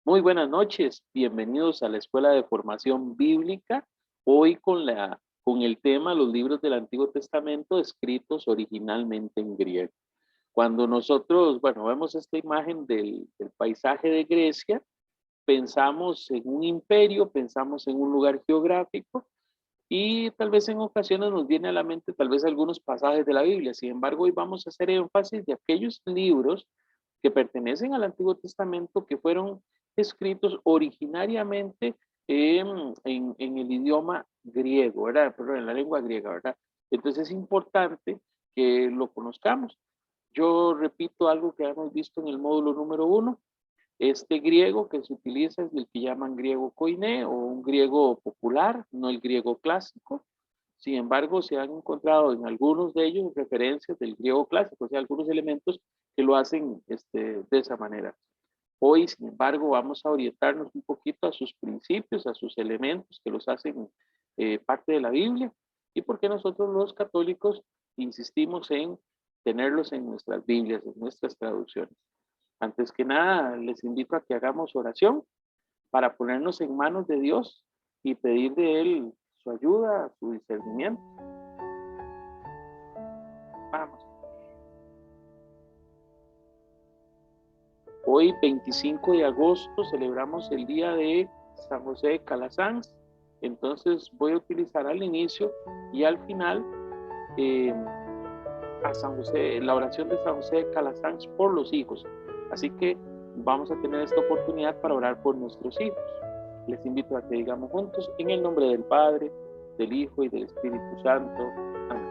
Muy buenas noches, bienvenidos a la Escuela de Formación Bíblica. Hoy con el tema los libros del Antiguo Testamento escritos originalmente en griego. Cuando nosotros, vemos esta imagen del paisaje de Grecia, pensamos en un imperio, pensamos en un lugar geográfico y tal vez en ocasiones nos viene a la mente tal vez algunos pasajes de la Biblia. Sin embargo, hoy vamos a hacer énfasis de aquellos libros que pertenecen al Antiguo Testamento que fueron escritos originariamente en el idioma griego, ¿verdad? Perdón, en la lengua griega, ¿verdad? Entonces es importante que lo conozcamos. Yo repito algo que hemos visto en el módulo número 1. Este griego que se utiliza es el que llaman griego koiné o un griego popular, no el griego clásico. Sin embargo, se han encontrado en algunos de ellos referencias del griego clásico, o sea, algunos elementos que lo hacen de esa manera. Hoy, sin embargo, vamos a orientarnos un poquito a sus principios, a sus elementos que los hacen parte de la Biblia y por qué nosotros los católicos insistimos en tenerlos en nuestras Biblias, en nuestras traducciones. Antes que nada, les invito a que hagamos oración para ponernos en manos de Dios y pedir de Él su ayuda, su discernimiento. Vamos. Hoy, 25 de agosto, celebramos el día de San José de Calasanz. Entonces voy a utilizar al inicio y al final a San José, la oración de San José de Calasanz por los hijos. Así que vamos a tener esta oportunidad para orar por nuestros hijos. Les invito a que digamos juntos, en el nombre del Padre, del Hijo y del Espíritu Santo. Amén.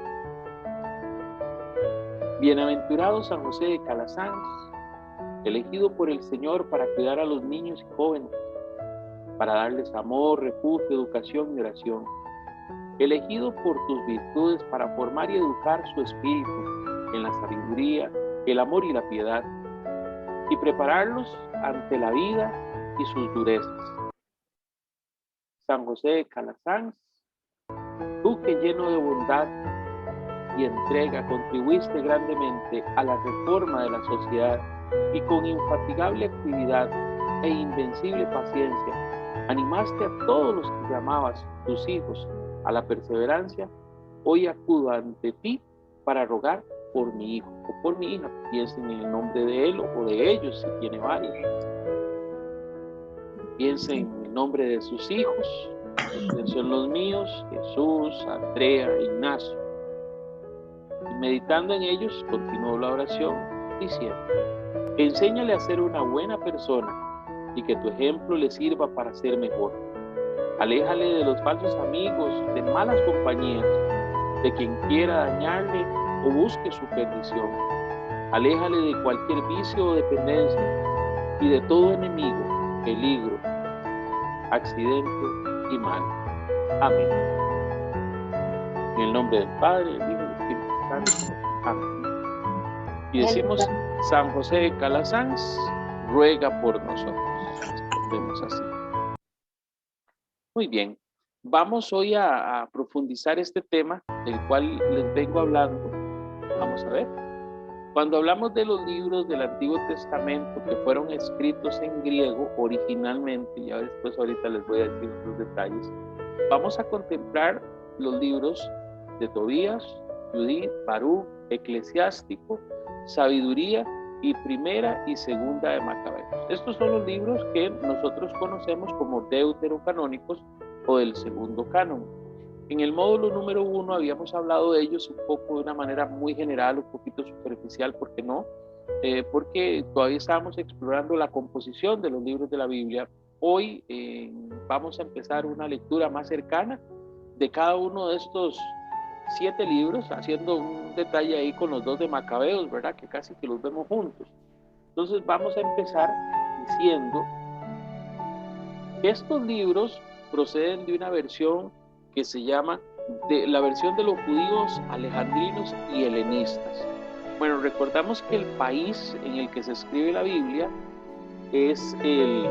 Bienaventurado San José de Calasanz, elegido por el Señor para cuidar a los niños y jóvenes, para darles amor, refugio, educación y oración. Elegido por tus virtudes para formar y educar su espíritu en la sabiduría, el amor y la piedad, y prepararlos ante la vida y sus durezas. San José de Calasanz, tú que lleno de bondad y entrega contribuiste grandemente a la reforma de la sociedad y con infatigable actividad e invencible paciencia animaste a todos los que llamabas tus hijos a la perseverancia, hoy acudo ante ti para rogar por mi hijo o por mi hija. Piensen en el nombre de él o de ellos si tiene varios. Piensen en el nombre de sus hijos, que son los míos, Jesús, Andrea, Ignacio. Y meditando en ellos, continúo la oración diciendo: enséñale a ser una buena persona y que tu ejemplo le sirva para ser mejor. Aléjale de los falsos amigos, de malas compañías, de quien quiera dañarle o busque su perdición. Aléjale de cualquier vicio o dependencia y de todo enemigo, peligro, accidente y mal. Amén. En el nombre del Padre, del Hijo y del Espíritu Santo. Amén. Y decimos: San José de Calasanz, ruega por nosotros. Vemos así. Muy bien. Vamos hoy a profundizar este tema del cual les vengo hablando. Vamos a ver. Cuando hablamos de los libros del Antiguo Testamento que fueron escritos en griego originalmente, ya después ahorita les voy a decir los detalles, vamos a contemplar los libros de Tobías, Judith, Baruch, Eclesiástico, Sabiduría y Primera y Segunda de Macabeos. Estos son los libros que nosotros conocemos como deuterocanónicos o del segundo canon. En el módulo número 1 habíamos hablado de ellos un poco de una manera muy general, un poquito superficial, ¿por qué no? Porque todavía estábamos explorando la composición de los libros de la Biblia. Hoy vamos a empezar una lectura más cercana de cada uno de estos 7 libros, haciendo un detalle ahí con los 2 de Macabeos, ¿verdad? Que casi que los vemos juntos. Entonces vamos a empezar diciendo que estos libros proceden de una versión que se llama la versión de los judíos alejandrinos y helenistas. Bueno, recordamos que el país en el que se escribe la Biblia es el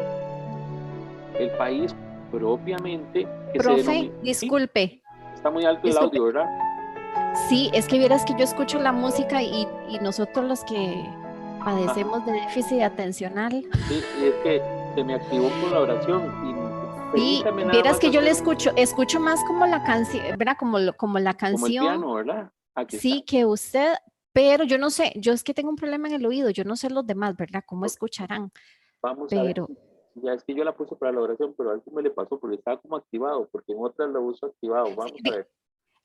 país propiamente que Profe, se denomina... disculpe. ¿Sí? Está muy alto Disculpe. el audio, ¿verdad? Sí, es que vieras que yo escucho la música y nosotros los que padecemos de déficit atencional. Sí, y es que se me activó con la oración. Y Sí, permítame nada vieras más que yo le hacer escucho más como la canción, ¿verdad? Como la como el canción, piano, ¿verdad? Aquí está. sí, que usted, pero yo no sé, yo es que tengo un problema en el oído, yo no sé los demás, ¿verdad? ¿Cómo Ok, escucharán? vamos a ver. Pero Ya es que yo la puse para la oración, pero algo me le pasó porque estaba como activado, porque en otras lo uso activado. sí, Vamos a ver.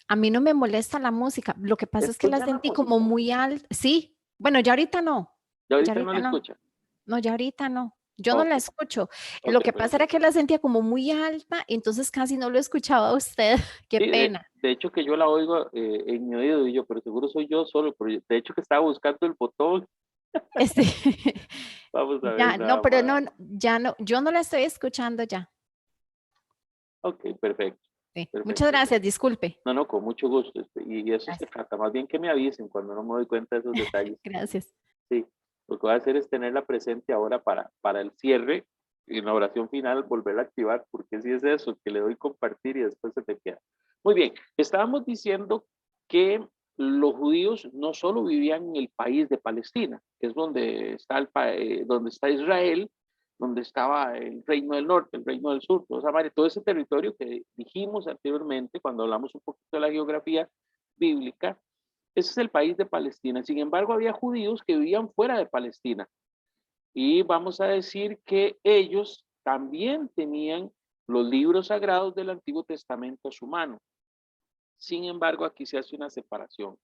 a mí no me molesta la música, lo que pasa es que la ¿Escuchan la sentí como música? muy alta, sí, bueno, ya ahorita no, Ya ya ahorita no ahorita la no. escuchan. No, ya ahorita no. Yo no Ok, la escucho. ok, Lo que pasa era perfecto. que la sentía como muy alta, entonces casi no lo escuchaba a usted. Qué Sí, pena. de hecho que yo la oigo en mi oído y yo, pero seguro soy yo solo, pero de hecho que estaba buscando el botón. Este, Vamos a ver ya, no, nada pero más. no, ya no, yo no la estoy escuchando ya. Ok, perfecto, Sí. Muchas perfecto. gracias, disculpe. No, no, con mucho gusto. Y eso se Gracias. trata, más bien que me avisen cuando no me doy cuenta de esos detalles. Gracias. Sí, lo que voy a hacer es tenerla presente ahora para el cierre y en la oración final volverla a activar, porque si es eso, que le doy compartir y después se te queda. Muy bien, estábamos diciendo que los judíos no solo vivían en el país de Palestina, que es donde está, donde está Israel, donde estaba el reino del norte, el reino del sur, todo ese territorio que dijimos anteriormente cuando hablamos un poquito de la geografía bíblica. Ese es el país de Palestina. Sin embargo, había judíos que vivían fuera de Palestina. Y vamos a decir que ellos también tenían los libros sagrados del Antiguo Testamento a su mano. Sin embargo, aquí se hace una separación.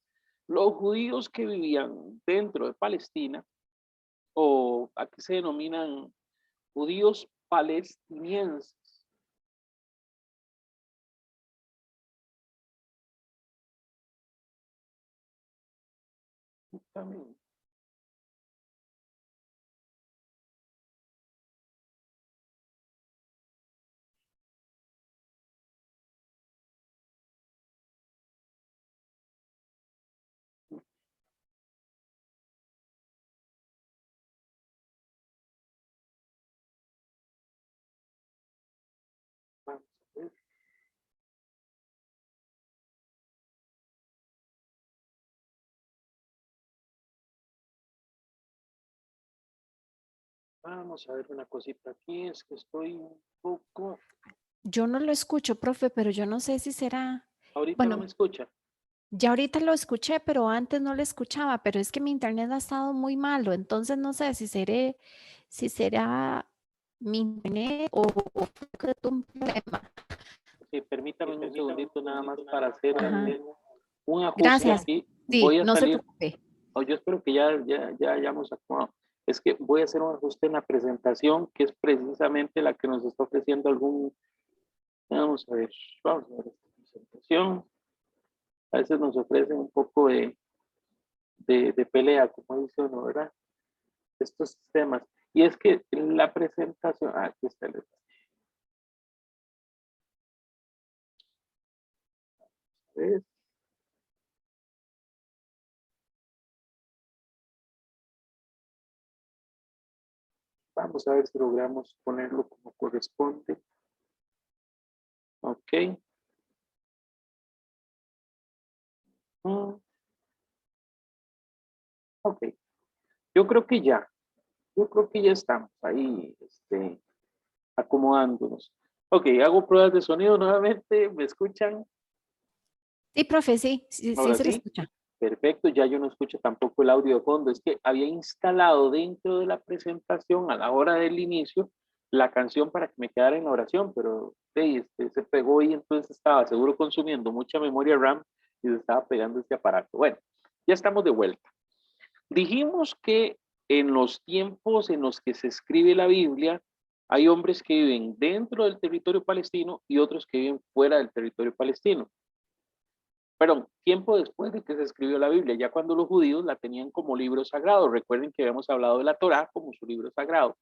Los judíos que vivían dentro de Palestina, o aquí se denominan judíos palestinienses. También. Vamos a ver. Vamos a ver una cosita aquí. Es que estoy un poco... Yo no lo escucho, profe, pero yo no sé si será. Ahorita no me Bueno, escucha. ya ahorita lo escuché, pero antes no lo escuchaba, pero es que mi internet ha estado muy malo, entonces no sé si será mi internet o fue un problema. Sí, permítame un segundito nada más para hacer Ajá. un ajuste Gracias. aquí. Sí, Voy a no se salir, preocupe. o yo espero que ya hayamos acomodado. Es que voy a hacer un ajuste en la presentación, que es precisamente la que nos está ofreciendo algún, vamos a ver esta presentación. A veces nos ofrecen un poco de pelea, como dice uno, ¿verdad? Estos sistemas. Y es que la presentación, aquí está el detalle. Vamos a ver si logramos ponerlo como corresponde. Ok. Mm, ok. Yo creo que ya. Yo creo que ya estamos ahí acomodándonos. Ok, hago pruebas de sonido nuevamente. ¿Me escuchan? Sí, profe, sí, sí, sí Ahora se le sí. escucha. Perfecto, ya yo no escucho tampoco el audio de fondo. Es que había instalado dentro de la presentación a la hora del inicio la canción para que me quedara en la oración, pero se pegó y entonces estaba seguro consumiendo mucha memoria RAM y se estaba pegando este aparato. Bueno, ya estamos de vuelta. Dijimos que en los tiempos en los que se escribe la Biblia, hay hombres que viven dentro del territorio palestino y otros que viven fuera del territorio palestino. Perdón, tiempo después de que se escribió la Biblia, ya cuando los judíos la tenían como libro sagrado. Recuerden que habíamos hablado de la Torá como su libro sagrado.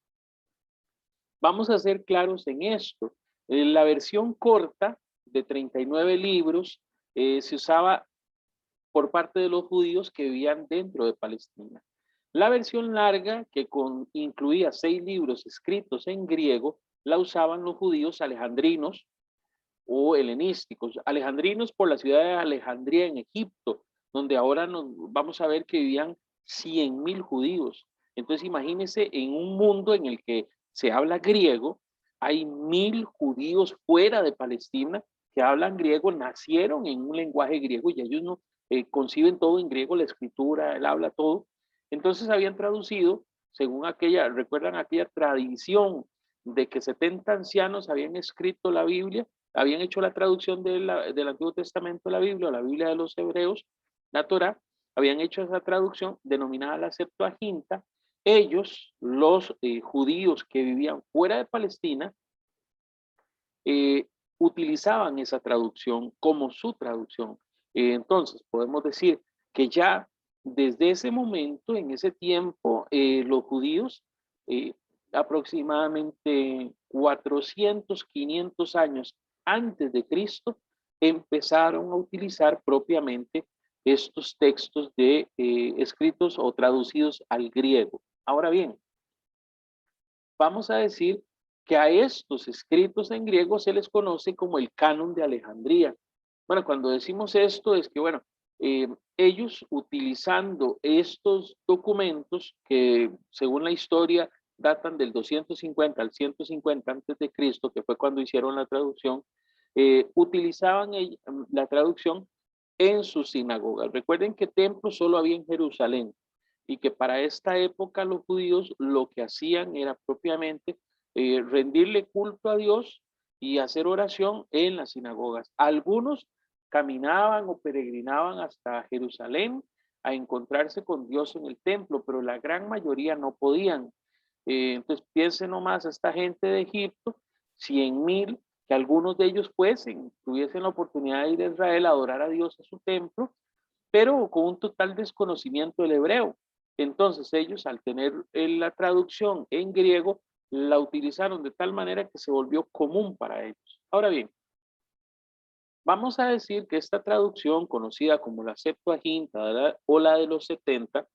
Vamos a ser claros en esto. La versión corta de 39 libros se usaba por parte de los judíos que vivían dentro de Palestina. La versión larga, que incluía 6 libros escritos en griego, la usaban los judíos alejandrinos o helenísticos. Alejandrinos por la ciudad de Alejandría en Egipto, donde ahora nos vamos a ver que vivían 100,000 judíos. Entonces imagínense en un mundo en el que se habla griego. Hay 1000 judíos fuera de Palestina que hablan griego, nacieron en un lenguaje griego y ellos no conciben todo en griego, la escritura, él habla todo. Entonces habían traducido, según aquella, recuerdan aquella tradición de que 70 ancianos habían escrito la Biblia, habían hecho la traducción del Antiguo Testamento de la Biblia de los hebreos, la Torá, habían hecho esa traducción denominada la Septuaginta. Ellos, los judíos que vivían fuera de Palestina, utilizaban esa traducción como su traducción. Entonces, podemos decir que ya desde ese momento, en ese tiempo, los judíos, aproximadamente 400, 500 años antes de Cristo, empezaron a utilizar propiamente estos textos escritos o traducidos al griego. Ahora bien, vamos a decir que a estos escritos en griego se les conoce como el canon de Alejandría. Bueno, cuando decimos esto es que, bueno, ellos utilizando estos documentos que según la historia datan del 250 al 150 antes de Cristo, que fue cuando hicieron la traducción, utilizaban la traducción en sus sinagogas. Recuerden que templos solo había en Jerusalén y que para esta época los judíos lo que hacían era propiamente rendirle culto a Dios y hacer oración en las sinagogas. Algunos caminaban o peregrinaban hasta Jerusalén a encontrarse con Dios en el templo, pero la gran mayoría no podían. Entonces piensen nomás a esta gente de Egipto, 100,000, que algunos de ellos fuesen, tuviesen la oportunidad de ir a Israel a adorar a Dios a su templo, pero con un total desconocimiento del hebreo. Entonces ellos, al tener la traducción en griego, la utilizaron de tal manera que se volvió común para ellos. Ahora bien, vamos a decir que esta traducción, conocida como la Septuaginta o la de los 70,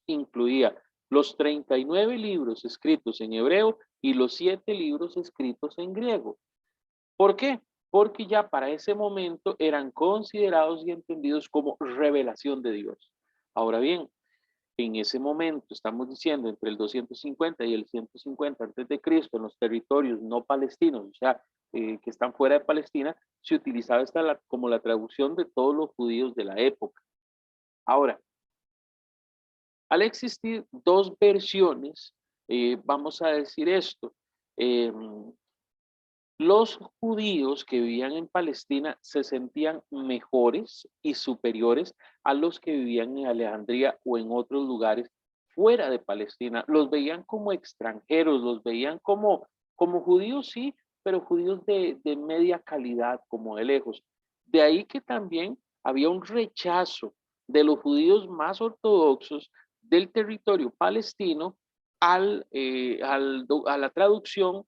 incluía los 39 libros escritos en hebreo y los 7 libros escritos en griego. ¿Por qué? Porque ya para ese momento eran considerados y entendidos como revelación de Dios. Ahora bien, en ese momento, estamos diciendo entre el 250 y el 150 antes de Cristo, en los territorios no palestinos, o sea, que están fuera de Palestina, se utilizaba esta como la traducción de todos los judíos de la época. Ahora, al existir dos versiones, vamos a decir esto, los judíos que vivían en Palestina se sentían mejores y superiores a los que vivían en Alejandría o en otros lugares fuera de Palestina. Los veían como extranjeros, los veían como judíos, sí, pero judíos de media calidad, como de lejos. De ahí que también había un rechazo de los judíos más ortodoxos del territorio palestino a la traducción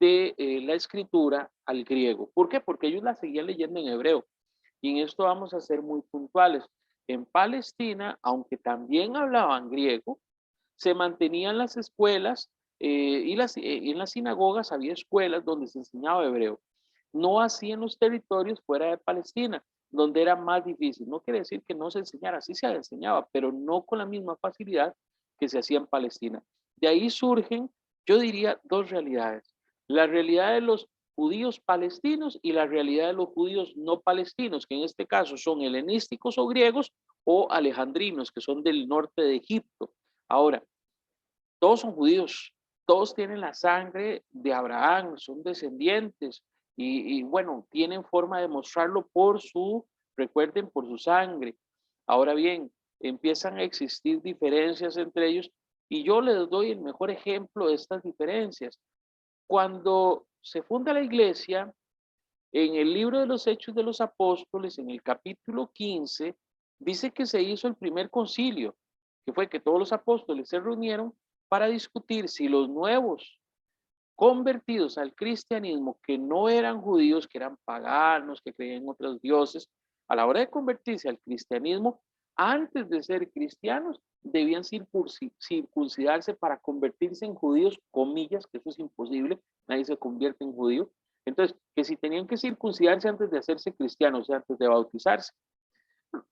de la escritura al griego. ¿Por qué? Porque ellos la seguían leyendo en hebreo. Y en esto vamos a ser muy puntuales. En Palestina, aunque también hablaban griego, se mantenían las escuelas y en las sinagogas había escuelas donde se enseñaba hebreo. No así en los territorios fuera de Palestina, donde era más difícil. No quiere decir que no se enseñara, sí se enseñaba, pero no con la misma facilidad que se hacía en Palestina. De ahí surgen, yo diría, dos realidades. La realidad de los judíos palestinos y la realidad de los judíos no palestinos, que en este caso son helenísticos o griegos o alejandrinos, que son del norte de Egipto. Ahora, todos son judíos, todos tienen la sangre de Abraham, son descendientes y bueno, tienen forma de mostrarlo recuerden, por su sangre. Ahora bien, empiezan a existir diferencias entre ellos y yo les doy el mejor ejemplo de estas diferencias. Cuando se funda la iglesia, en el libro de los Hechos de los Apóstoles, en el capítulo 15, dice que se hizo el primer concilio, que fue que todos los apóstoles se reunieron para discutir si los nuevos convertidos al cristianismo, que no eran judíos, que eran paganos, que creían en otros dioses, a la hora de convertirse al cristianismo, antes de ser cristianos, debían circuncidarse para convertirse en judíos, comillas, que eso es imposible, nadie se convierte en judío. Entonces, que si tenían que circuncidarse antes de hacerse cristianos, o sea, antes de bautizarse.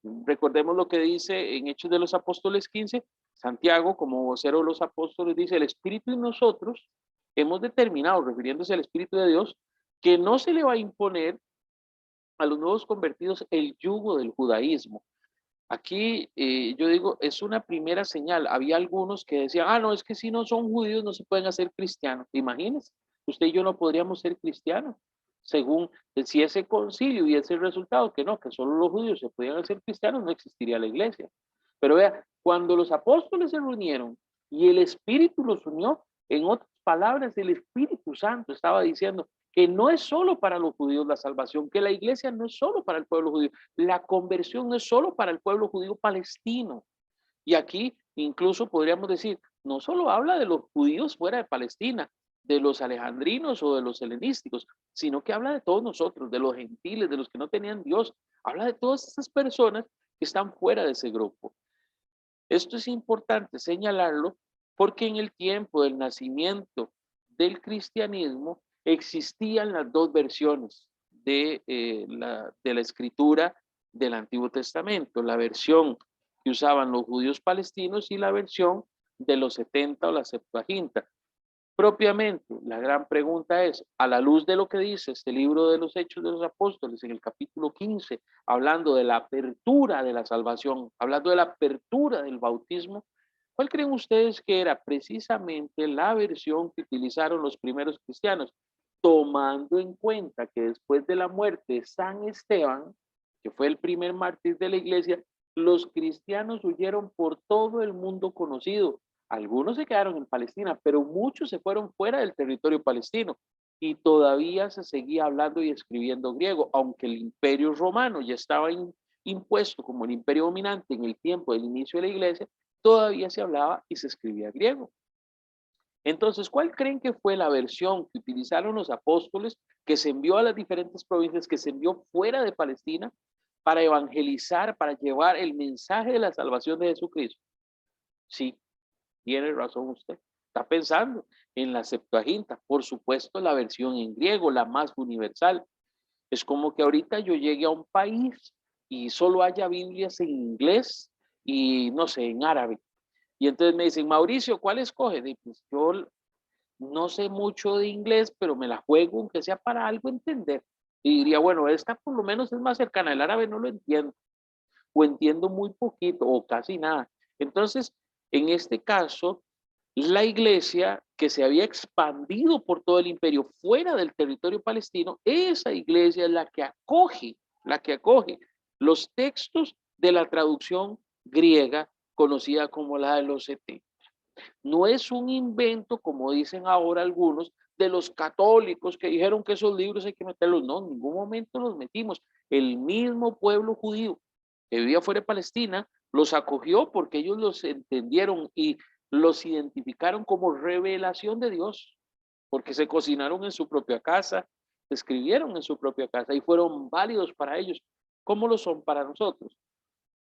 Recordemos lo que dice en Hechos de los Apóstoles 15, Santiago, como vocero de los apóstoles, dice: el Espíritu en nosotros hemos determinado, refiriéndose al Espíritu de Dios, que no se le va a imponer a los nuevos convertidos el yugo del judaísmo. Aquí yo digo, es una primera señal. Había algunos que decían, ah, no, es que si no son judíos no se pueden hacer cristianos. Imagínense, usted y yo no podríamos ser cristianos. Según si ese concilio y ese resultado, que no, que solo los judíos se podían hacer cristianos, no existiría la iglesia. Pero vea, cuando los apóstoles se reunieron y el Espíritu los unió, en otras palabras, el Espíritu Santo estaba diciendo que no es solo para los judíos la salvación, que la iglesia no es solo para el pueblo judío, la conversión no es solo para el pueblo judío palestino. Y aquí incluso podríamos decir, no solo habla de los judíos fuera de Palestina, de los alejandrinos o de los helenísticos, sino que habla de todos nosotros, de los gentiles, de los que no tenían Dios. Habla de todas esas personas que están fuera de ese grupo. Esto es importante señalarlo porque en el tiempo del nacimiento del cristianismo existían las dos versiones de la escritura del Antiguo Testamento, la versión que usaban los judíos palestinos y la versión de los 70 o la Septuaginta. Propiamente, la gran pregunta es, a la luz de lo que dice este libro de los Hechos de los Apóstoles en el capítulo 15, hablando de la apertura de la salvación, hablando de la apertura del bautismo, ¿cuál creen ustedes que era precisamente la versión que utilizaron los primeros cristianos? Tomando en cuenta que después de la muerte de San Esteban, que fue el primer mártir de la iglesia, los cristianos huyeron por todo el mundo conocido. Algunos se quedaron en Palestina, pero muchos se fueron fuera del territorio palestino y todavía se seguía hablando y escribiendo griego, aunque el imperio romano ya estaba impuesto como el imperio dominante en el tiempo del inicio de la iglesia, todavía se hablaba y se escribía griego. Entonces, ¿cuál creen que fue la versión que utilizaron los apóstoles, que se envió a las diferentes provincias, que se envió fuera de Palestina para evangelizar, para llevar el mensaje de la salvación de Jesucristo? Sí, tiene razón usted. Está pensando en la Septuaginta, por supuesto, la versión en griego, la más universal. Es como que ahorita yo llegue a un país y solo haya Biblias en inglés y no sé, en árabe. Y entonces me dicen, Mauricio, ¿cuál escoge? Y pues yo no sé mucho de inglés, pero me la juego, aunque sea para algo entender. Y diría, bueno, esta por lo menos es más cercana. El árabe no lo entiendo, o entiendo muy poquito, o casi nada. Entonces, en este caso, la iglesia que se había expandido por todo el imperio fuera del territorio palestino, esa iglesia es la que acoge los textos de la traducción griega conocida como la de los 70. No es un invento, como dicen ahora algunos, de los católicos que dijeron que esos libros hay que meterlos. No, en ningún momento los metimos. El mismo pueblo judío que vivía fuera de Palestina los acogió porque ellos los entendieron y los identificaron como revelación de Dios, porque se cocinaron en su propia casa, se escribieron en su propia casa y fueron válidos para ellos, como lo son para nosotros.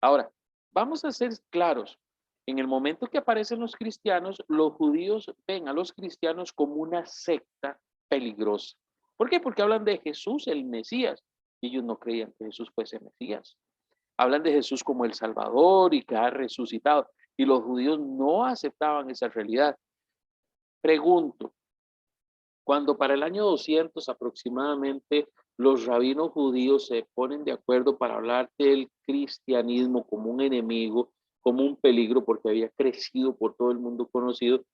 Ahora, vamos a ser claros. En el momento que aparecen los cristianos, los judíos ven a los cristianos como una secta peligrosa. ¿Por qué? Porque hablan de Jesús, el Mesías, y ellos no creían que Jesús fuese Mesías. Hablan de Jesús como el Salvador y que ha resucitado, y los judíos no aceptaban esa realidad. Pregunto, cuando para el año 200 aproximadamente los rabinos judíos se ponen de acuerdo para hablar del cristianismo como un enemigo, como un peligro, porque había crecido por todo el mundo conocido,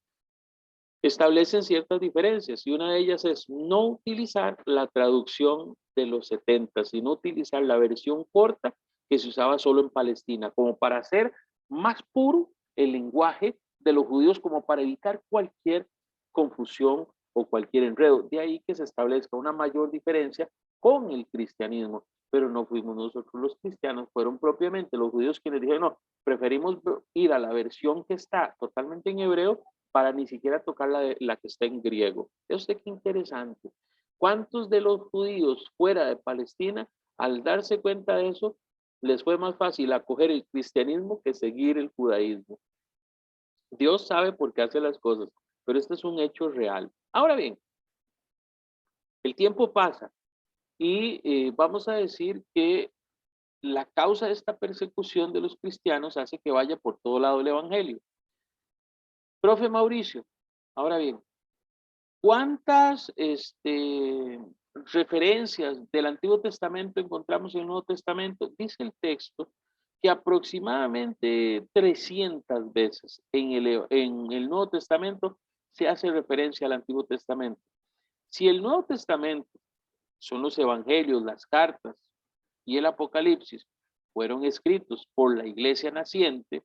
establecen ciertas diferencias y una de ellas es no utilizar la traducción de los 70, sino utilizar la versión corta que se usaba solo en Palestina, como para hacer más puro el lenguaje de los judíos, como para evitar cualquier confusión o cualquier enredo. De ahí que se establezca una mayor diferencia con el cristianismo, pero no fuimos nosotros los cristianos, fueron propiamente los judíos quienes dijeron, no, preferimos ir a la versión que está totalmente en hebreo para ni siquiera tocar la que está en griego. Eso qué interesante. ¿Cuántos de los judíos fuera de Palestina, al darse cuenta de eso, les fue más fácil acoger el cristianismo que seguir el judaísmo? Dios sabe por qué hace las cosas, pero este es un hecho real. Ahora bien, el tiempo pasa y vamos a decir que la causa de esta persecución de los cristianos hace que vaya por todo lado el evangelio. Profe Mauricio, ahora bien, ¿Cuántas referencias del Antiguo Testamento encontramos en el Nuevo Testamento? Dice el texto que aproximadamente 300 veces en el Nuevo Testamento se hace referencia al Antiguo Testamento. Si el Nuevo Testamento son los evangelios, las cartas y el Apocalipsis, fueron escritos por la iglesia naciente,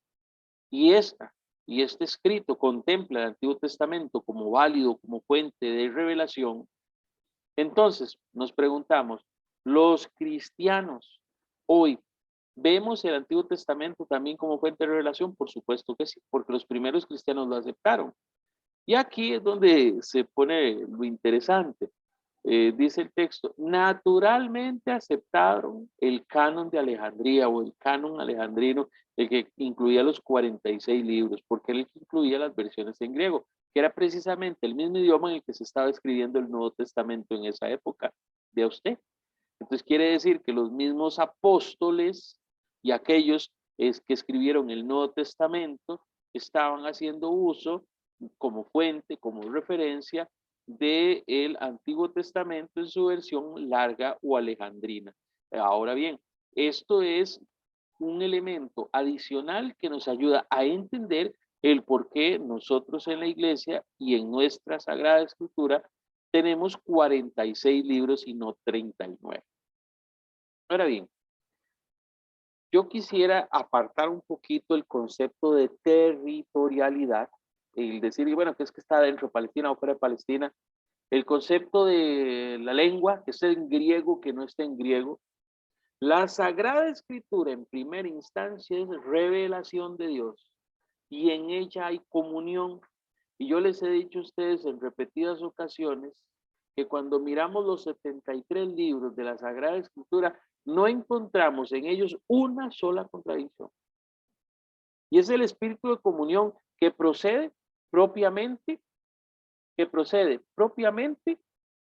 y este escrito contempla el Antiguo Testamento como válido, como fuente de revelación, entonces nos preguntamos, ¿los cristianos hoy vemos el Antiguo Testamento también como fuente de revelación? Por supuesto que sí, porque los primeros cristianos lo aceptaron. Y aquí es donde se pone lo interesante. Dice el texto, naturalmente aceptaron el canon de Alejandría o el canon alejandrino, el que incluía los 46 libros, porque él incluía las versiones en griego, que era precisamente el mismo idioma en el que se estaba escribiendo el Nuevo Testamento en esa época de usted. Entonces quiere decir que los mismos apóstoles y aquellos que escribieron el Nuevo Testamento estaban haciendo uso como fuente, como referencia del Antiguo Testamento en su versión larga o alejandrina. Ahora bien, esto es un elemento adicional que nos ayuda a entender el por qué nosotros en la iglesia y en nuestra Sagrada Escritura tenemos 46 libros y no 39. Ahora bien, yo quisiera apartar un poquito el concepto de territorialidad, el decir, bueno, que es que está dentro de Palestina o fuera de Palestina, el concepto de la lengua, que esté en griego, que no esté en griego. La Sagrada Escritura en primera instancia es revelación de Dios y en ella hay comunión. Y yo les he dicho a ustedes en repetidas ocasiones que cuando miramos los 73 libros de la Sagrada Escritura, no encontramos en ellos una sola contradicción. Y es el espíritu de comunión que procede propiamente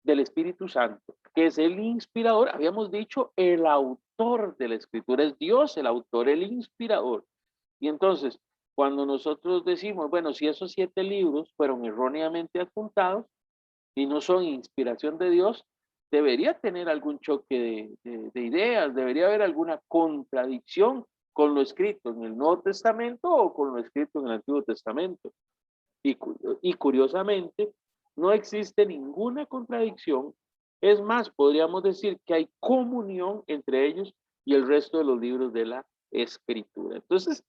del Espíritu Santo, que es el inspirador. Habíamos dicho el autor de la Escritura, es Dios el autor, el inspirador. Y entonces, cuando nosotros decimos, bueno, si esos 7 libros fueron erróneamente adjuntados y no son inspiración de Dios, debería tener algún choque de ideas, debería haber alguna contradicción con lo escrito en el Nuevo Testamento o con lo escrito en el Antiguo Testamento. Y curiosamente, no existe ninguna contradicción. Es más, podríamos decir que hay comunión entre ellos y el resto de los libros de la Escritura. Entonces,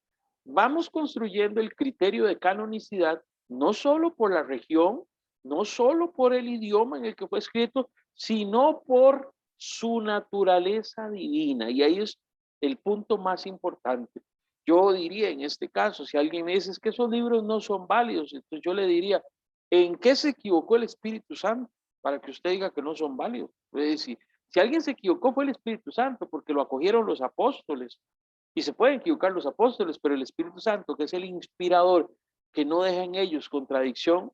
vamos construyendo el criterio de canonicidad, no solo por la región, no solo por el idioma en el que fue escrito, sino por su naturaleza divina. Y ahí es el punto más importante. Yo diría en este caso, si alguien me dice es que esos libros no son válidos, entonces yo le diría, ¿en qué se equivocó el Espíritu Santo para que usted diga que no son válidos? Es decir, si alguien se equivocó fue el Espíritu Santo porque lo acogieron los apóstoles. Y se pueden equivocar los apóstoles, pero el Espíritu Santo, que es el inspirador, que no deja en ellos contradicción,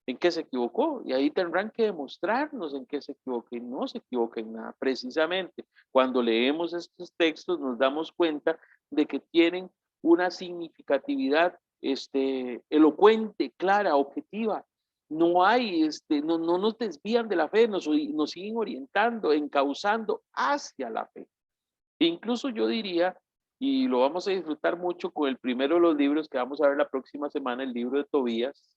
¿en qué se equivocó? Y ahí tendrán que demostrarnos en qué se equivocó y no se equivoca en nada. Precisamente cuando leemos estos textos nos damos cuenta de que tienen una significatividad elocuente, clara, objetiva. No hay, no nos desvían de la fe, nos siguen orientando, encauzando hacia la fe. Incluso yo diría, y lo vamos a disfrutar mucho con el primero de los libros que vamos a ver la próxima semana, el libro de Tobías,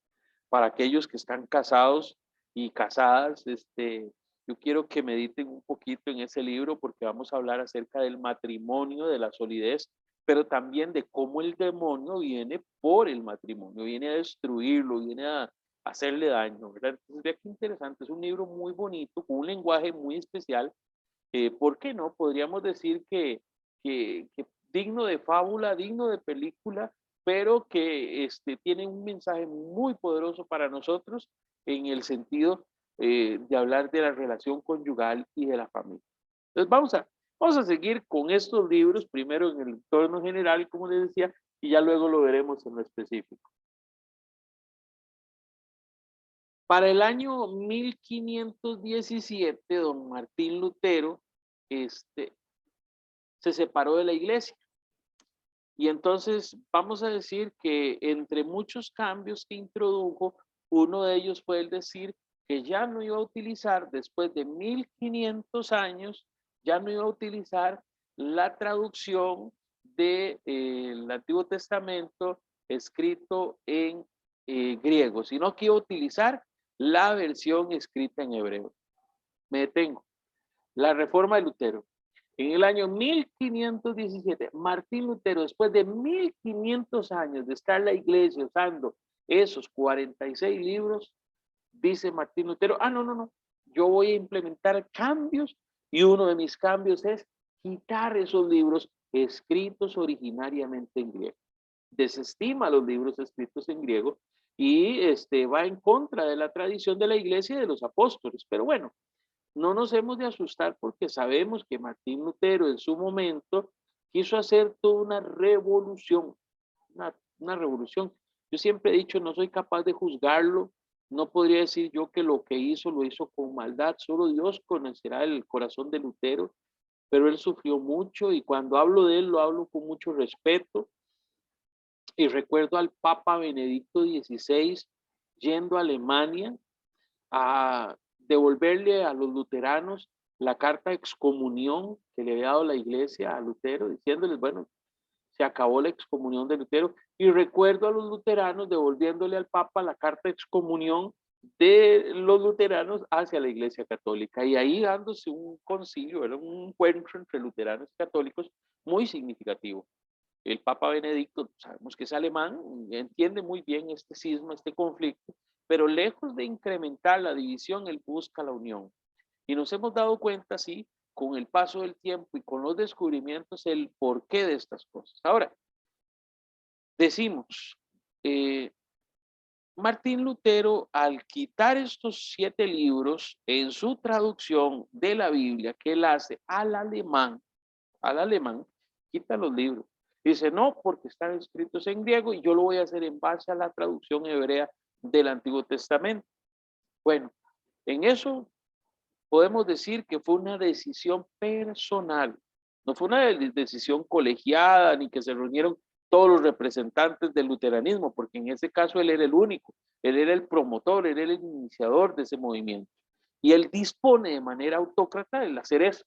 para aquellos que están casados y casadas, yo quiero que mediten un poquito en ese libro porque vamos a hablar acerca del matrimonio, de la solidez, pero también de cómo el demonio viene por el matrimonio, viene a destruirlo, viene a hacerle daño, ¿verdad? Entonces, vea qué interesante, es un libro muy bonito, con un lenguaje muy especial. ¿Por qué no? Podríamos decir que digno de fábula, digno de película, pero que tiene un mensaje muy poderoso para nosotros en el sentido de hablar de la relación conyugal y de la familia. Entonces vamos a seguir con estos libros, primero en el entorno general, como les decía, y ya luego lo veremos en lo específico. Para el año 1517, don Martín Lutero se separó de la iglesia. Y entonces vamos a decir que entre muchos cambios que introdujo, uno de ellos fue el decir que ya no iba a utilizar, después de 1500 años, ya no iba a utilizar la traducción del Antiguo Testamento escrito en griego, sino que iba a utilizar la versión escrita en hebreo. Me detengo. La reforma de Lutero. En el año 1517, Martín Lutero, después de 1500 años de estar la iglesia usando esos 46 libros, dice Martín Lutero, no, yo voy a implementar cambios y uno de mis cambios es quitar esos libros escritos originariamente en griego. Desestima los libros escritos en griego y va en contra de la tradición de la iglesia y de los apóstoles. Pero bueno, no nos hemos de asustar porque sabemos que Martín Lutero en su momento quiso hacer toda una revolución, una revolución. Yo siempre he dicho, no soy capaz de juzgarlo, no podría decir yo que lo que hizo lo hizo con maldad, solo Dios conocerá el corazón de Lutero, pero él sufrió mucho y cuando hablo de él lo hablo con mucho respeto. Y recuerdo al Papa Benedicto XVI yendo a Alemania a devolverle a los luteranos la carta de excomunión que le había dado la iglesia a Lutero, diciéndoles, bueno, se acabó la excomunión de Lutero. Y recuerdo a los luteranos devolviéndole al Papa la carta de excomunión de los luteranos hacia la iglesia católica. Y ahí dándose un concilio, era un encuentro entre luteranos y católicos muy significativo. El Papa Benedicto, sabemos que es alemán, entiende muy bien este cisma, este conflicto, pero lejos de incrementar la división, él busca la unión. Y nos hemos dado cuenta, sí, con el paso del tiempo y con los descubrimientos, el porqué de estas cosas. Ahora, decimos, Martín Lutero, al quitar estos 7 libros en su traducción de la Biblia que él hace al alemán, quita los libros. Dice, no, porque están escritos en griego y yo lo voy a hacer en base a la traducción hebrea del Antiguo Testamento. Bueno, en eso podemos decir que fue una decisión personal. No fue una decisión colegiada ni que se reunieron todos los representantes del luteranismo, porque en ese caso él era el único, él era el promotor, él era el iniciador de ese movimiento. Y él dispone de manera autócrata de hacer eso.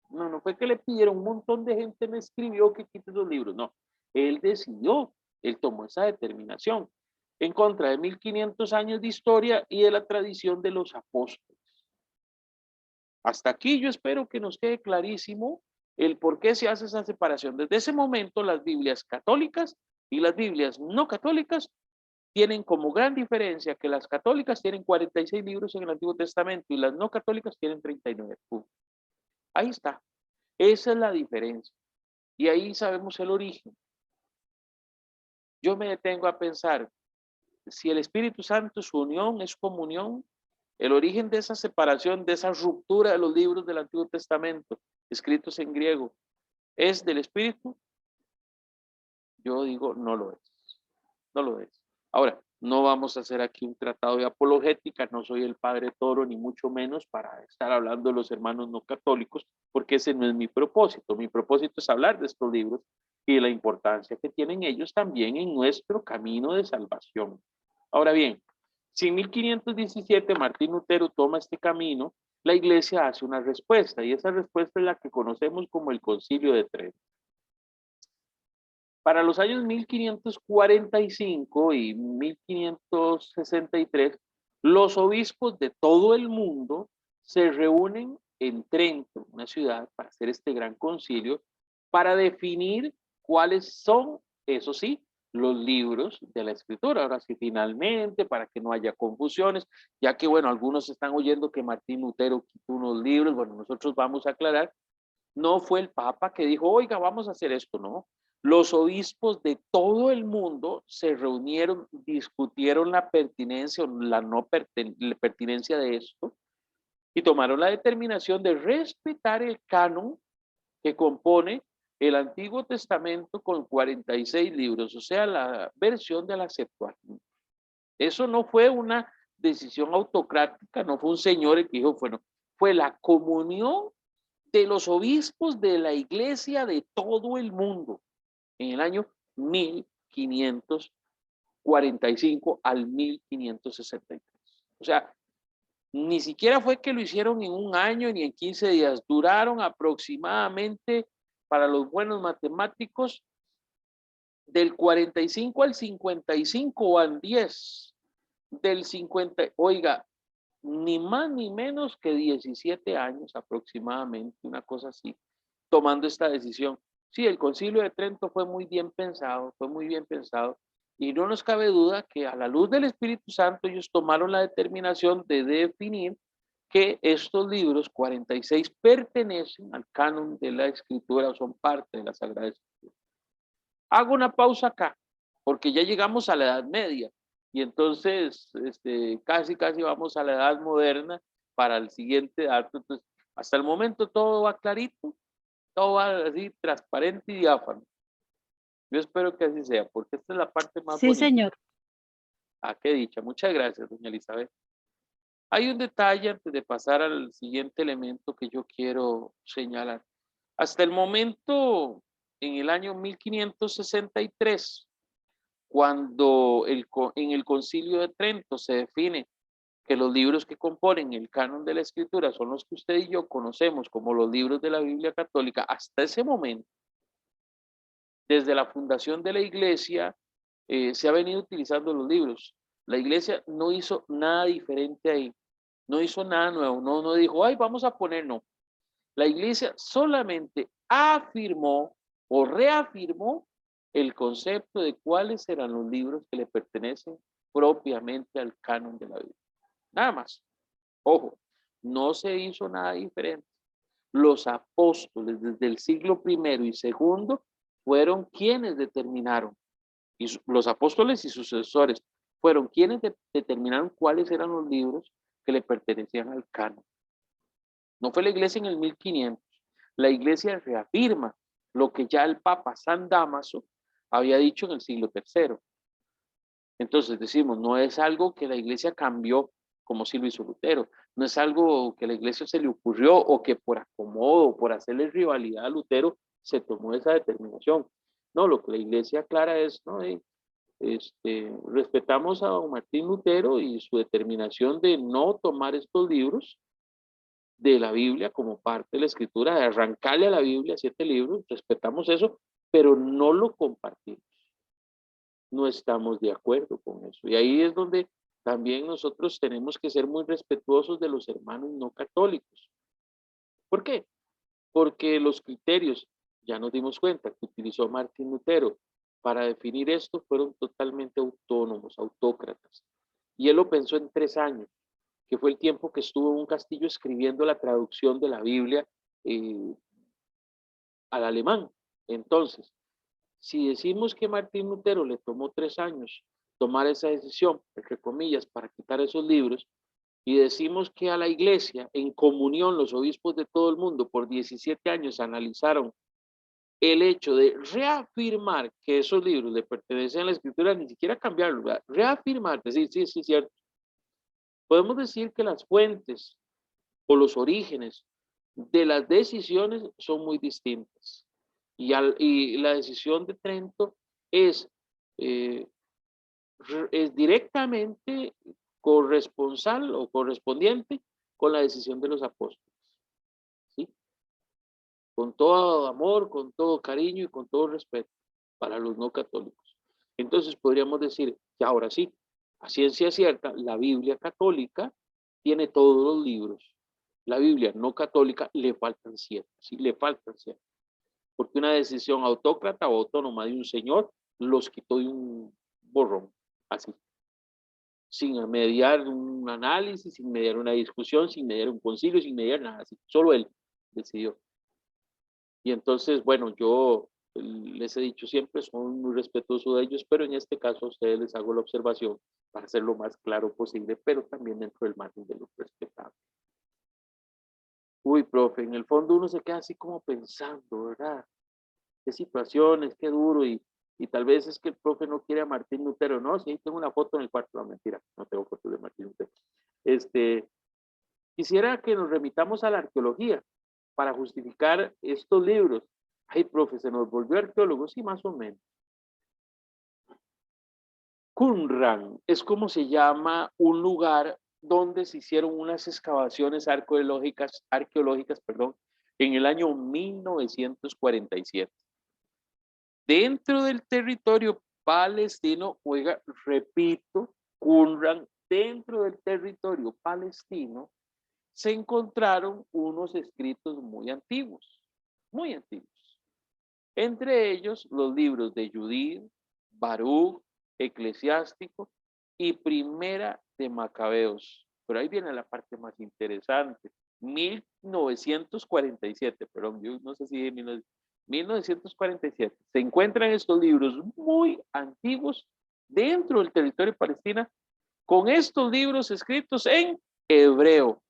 No fue que le pidieron, un montón de gente me escribió que quite los libros, no. Él decidió, él tomó esa determinación en contra de 1500 años de historia y de la tradición de los apóstoles. Hasta aquí yo espero que nos quede clarísimo el por qué se hace esa separación. Desde ese momento las Biblias católicas y las Biblias no católicas tienen como gran diferencia que las católicas tienen 46 libros en el Antiguo Testamento y las no católicas tienen 39. Ahí está. Esa es la diferencia. Y ahí sabemos el origen. Yo me detengo a pensar, si el Espíritu Santo, su unión es comunión, el origen de esa separación, de esa ruptura de los libros del Antiguo Testamento, escritos en griego, ¿es del Espíritu? Yo digo, no lo es. No lo es. Ahora, no vamos a hacer aquí un tratado de apologética, no soy el padre Toro, ni mucho menos para estar hablando de los hermanos no católicos, porque ese no es mi propósito. Mi propósito es hablar de estos libros y de la importancia que tienen ellos también en nuestro camino de salvación. Ahora bien, si en 1517 Martín Lutero toma este camino, la iglesia hace una respuesta, y esa respuesta es la que conocemos como el Concilio de Trento. Para los años 1545 y 1563, los obispos de todo el mundo se reúnen en Trento, una ciudad, para hacer este gran concilio, para definir cuáles son, eso sí, los libros de la escritura. Ahora sí, finalmente, para que no haya confusiones, ya que, bueno, algunos están oyendo que Martín Lutero quitó unos libros, bueno, nosotros vamos a aclarar, no fue el Papa que dijo, oiga, vamos a hacer esto, no. Los obispos de todo el mundo se reunieron, discutieron la pertinencia o la no pertinencia de esto y tomaron la determinación de respetar el canon que compone el Antiguo Testamento con 46 libros, o sea, la versión de la Septuaginta. Eso no fue una decisión autocrática, no fue un señor el que dijo, bueno, fue la comunión de los obispos de la iglesia de todo el mundo en el año 1545 al 1563. O sea, Ni siquiera fue que lo hicieron en un año ni en 15 días. Duraron aproximadamente, para los buenos matemáticos, del 45 al 55 van 10. Del 50, oiga, ni más ni menos que 17 años aproximadamente, una cosa así, tomando esta decisión. Sí, el Concilio de Trento fue muy bien pensado, y no nos cabe duda que a la luz del Espíritu Santo ellos tomaron la determinación de definir que estos libros, 46, pertenecen al canon de la Escritura o son parte de la Sagrada Escritura. Hago una pausa acá, porque ya llegamos a la Edad Media, y entonces casi vamos a la Edad Moderna para el siguiente dato. Entonces, hasta el momento todo va clarito, todo va así transparente y diáfano. Yo espero que así sea, porque esta es la parte más Sí, bonita. señor. Ah, qué dicha. Muchas gracias, doña Elizabeth. Hay un detalle antes de pasar al siguiente elemento que yo quiero señalar. Hasta el momento, en el año 1563, cuando en el Concilio de Trento se define que los libros que componen el canon de la Escritura son los que usted y yo conocemos como los libros de la Biblia católica, hasta ese momento, desde la fundación de la Iglesia, se ha venido utilizando los libros. La Iglesia no hizo nada diferente ahí, no hizo nada nuevo, no dijo, ay, vamos a poner, no. La Iglesia solamente afirmó o reafirmó el concepto de cuáles eran los libros que le pertenecen propiamente al canon de la Biblia. Nada más. Ojo, no se hizo nada diferente. Los apóstoles desde el siglo I y II fueron quienes determinaron, y los apóstoles y sucesores fueron quienes determinaron cuáles eran los libros que le pertenecían al canon. No fue la iglesia en el 1500. La iglesia reafirma lo que ya el Papa San Dámaso había dicho en el siglo III. Entonces decimos, no es algo que la iglesia cambió como sí lo hizo Lutero, no es algo que la iglesia se le ocurrió o que por acomodo, por hacerle rivalidad a Lutero, se tomó esa determinación. No, lo que la iglesia aclara es, ¿no? Respetamos a don Martín Lutero y su determinación de no tomar estos libros de la Biblia como parte de la escritura, de arrancarle a la Biblia 7 libros, respetamos eso, pero no lo compartimos. No estamos de acuerdo con eso. Y ahí es donde también nosotros tenemos que ser muy respetuosos de los hermanos no católicos. ¿Por qué? Porque los criterios, ya nos dimos cuenta, que utilizó Martín Lutero para definir esto fueron totalmente autónomos, autócratas. Y él lo pensó en 3 años, que fue el tiempo que estuvo en un castillo escribiendo la traducción de la Biblia al alemán. Entonces, si decimos que Martín Lutero le tomó 3 años tomar esa decisión, entre comillas, para quitar esos libros, y decimos que a la iglesia, en comunión, los obispos de todo el mundo, por 17 años analizaron el hecho de reafirmar que esos libros le pertenecen a la escritura, ni siquiera cambiarlo, ¿verdad? Reafirmar, decir, sí, sí, cierto. Podemos decir que las fuentes o los orígenes de las decisiones son muy distintas. Y la decisión de Trento es directamente corresponsal o correspondiente con la decisión de los apóstoles. ¿Sí? Con todo amor, con todo cariño y con todo respeto para los no católicos. Entonces podríamos decir que ahora sí, a ciencia cierta, la Biblia católica tiene todos los libros. La Biblia no católica le faltan 7, sí, le faltan 7. Porque una decisión autócrata o autónoma de un señor los quitó de un borrón, así. Sin mediar un análisis, sin mediar una discusión, sin mediar un concilio, sin mediar nada, así. Solo él decidió. Y entonces, bueno, yo les he dicho siempre, soy muy respetuoso de ellos, pero en este caso a ustedes les hago la observación para ser lo más claro posible, pero también dentro del margen de lo respetable. Uy, profe, en el fondo uno se queda así como pensando, ¿verdad? Qué situaciones, qué duro, y tal vez es que el profe no quiere a Martín Lutero, no, sí, tengo una foto en el cuarto, no, mentira, no tengo foto de Martín Lutero. Quisiera que nos remitamos a la arqueología para justificar estos libros. Ay, profe, se nos volvió arqueólogo, sí, más o menos. Qumran es como se llama un lugar donde se hicieron unas excavaciones arqueológicas, en el año 1947. Dentro del territorio palestino, oiga, repito, Qumran, dentro del territorio palestino, se encontraron unos escritos muy antiguos, muy antiguos. Entre ellos, los libros de Judith, Baruch, Eclesiástico y Primera de Macabeos. Pero ahí viene la parte más interesante. 1947, perdón, yo no sé si de 1947. Se encuentran estos libros muy antiguos dentro del territorio palestino, con estos libros escritos en hebreo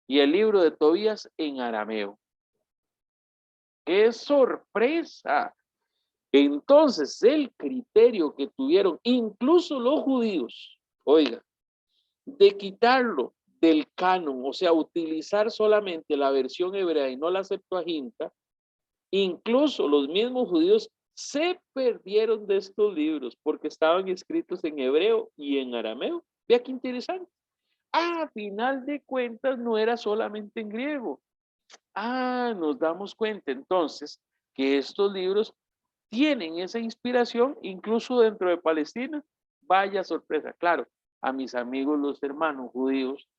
y el libro de Tobías en arameo. ¡Qué sorpresa! Entonces, el criterio que tuvieron incluso los judíos, oiga, de quitarlo del canon, o sea, utilizar solamente la versión hebrea y no la Septuaginta, incluso los mismos judíos se perdieron de estos libros porque estaban escritos en hebreo y en arameo. Vea qué interesante. A final de cuentas, no era solamente en griego. Nos damos cuenta entonces que estos libros tienen esa inspiración incluso dentro de Palestina. Vaya sorpresa, claro, a mis amigos los hermanos judíos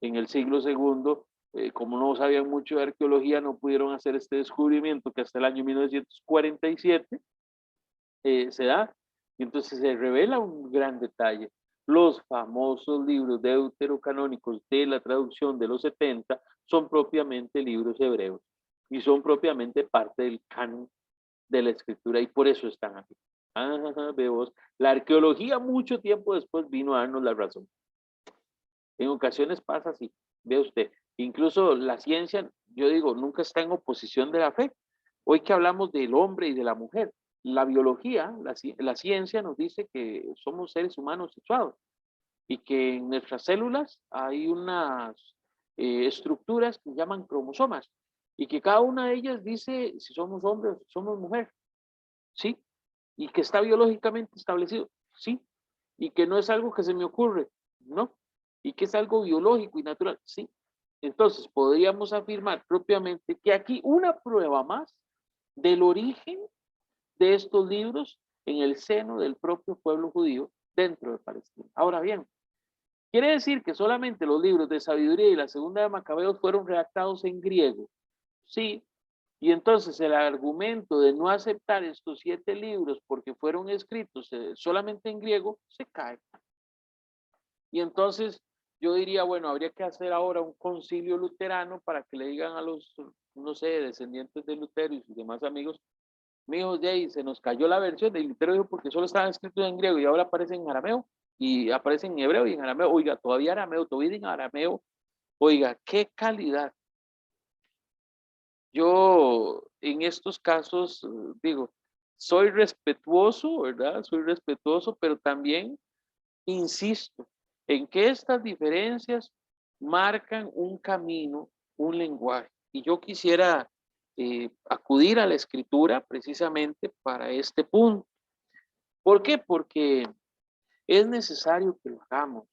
en el siglo segundo, como no sabían mucho de arqueología, no pudieron hacer este descubrimiento que hasta el año 1947 se da, y entonces se revela un gran detalle. Los famosos libros deuterocanónicos de la traducción de los 70 son propiamente libros hebreos y son propiamente parte del canon de la escritura y por eso están aquí. Veo, la arqueología mucho tiempo después vino a darnos la razón. En ocasiones pasa así, ve usted, incluso la ciencia, yo digo, nunca está en oposición de la fe. Hoy que hablamos del hombre y de la mujer, la biología, la ciencia nos dice que somos seres humanos sexuados y que en nuestras células hay unas estructuras que llaman cromosomas y que cada una de ellas dice si somos hombres o si somos mujer, ¿sí? Y que está biológicamente establecido, ¿sí? Y que no es algo que se me ocurre, ¿no? Y que es algo biológico y natural, ¿sí? Entonces, podríamos afirmar propiamente que aquí una prueba más del origen de estos libros en el seno del propio pueblo judío dentro de Palestina. Ahora bien, quiere decir que solamente los libros de sabiduría y la segunda de Macabeos fueron redactados en griego. Sí, y entonces el argumento de no aceptar estos 7 libros porque fueron escritos solamente en griego se cae. Y entonces yo diría, bueno, habría que hacer ahora un concilio luterano para que le digan a los, no sé, descendientes de Lutero y sus demás amigos, míos, de ahí se nos cayó la versión de Lutero, dijo porque solo estaban escritos en griego y ahora aparecen en arameo y aparecen en hebreo y en arameo. Oiga, todavía en arameo. Oiga, qué calidad. Yo en estos casos digo, soy respetuoso, ¿verdad? Soy respetuoso, pero también insisto en que estas diferencias marcan un camino, un lenguaje. Y yo quisiera acudir a la escritura precisamente para este punto. ¿Por qué? Porque es necesario que lo hagamos.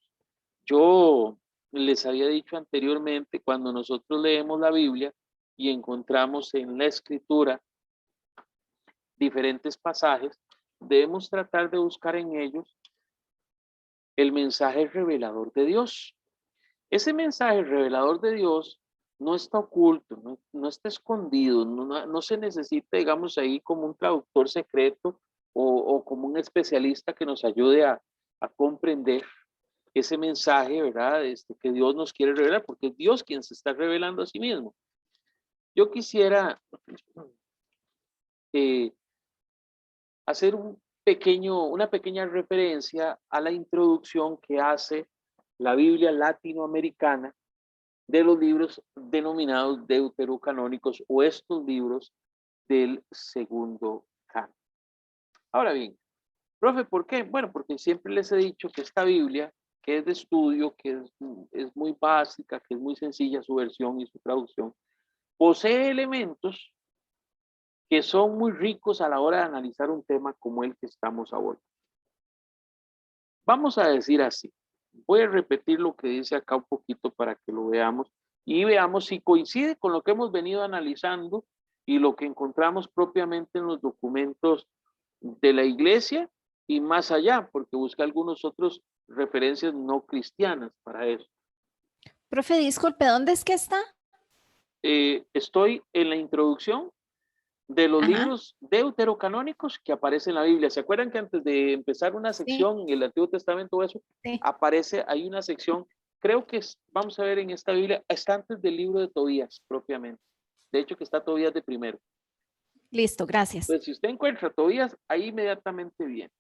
Yo les había dicho anteriormente, cuando nosotros leemos la Biblia y encontramos en la escritura diferentes pasajes, debemos tratar de buscar en ellos el mensaje revelador de Dios. Ese mensaje revelador de Dios no está oculto, no está escondido, no se necesita, digamos, ahí como un traductor secreto o como un especialista que nos ayude a comprender ese mensaje, ¿verdad? Que Dios nos quiere revelar, porque es Dios quien se está revelando a sí mismo. Yo quisiera hacer una pequeña referencia a la introducción que hace la Biblia latinoamericana de los libros denominados deuterocanónicos o estos libros del segundo canon. Ahora bien, profe, ¿por qué? Bueno, porque siempre les he dicho que esta Biblia, que es de estudio, que es muy básica, que es muy sencilla su versión y su traducción, posee elementos que son muy ricos a la hora de analizar un tema como el que estamos abordando. Vamos a decir así, Voy a repetir lo que dice acá un poquito para que lo veamos y veamos si coincide con lo que hemos venido analizando y lo que encontramos propiamente en los documentos de la iglesia y más allá, porque busca algunos otros referencias no cristianas para eso. Profe, disculpe, ¿dónde es que está? Estoy en la introducción de los Ajá, libros deuterocanónicos que aparecen en la Biblia. ¿Se acuerdan que antes de empezar una sí, sección en el Antiguo Testamento, eso sí. aparece, hay una sección, creo que vamos a ver en esta Biblia, está antes del libro de Tobías propiamente. De hecho, que está Tobías de primero. Listo, gracias. Entonces, si usted encuentra Tobías, ahí inmediatamente viene,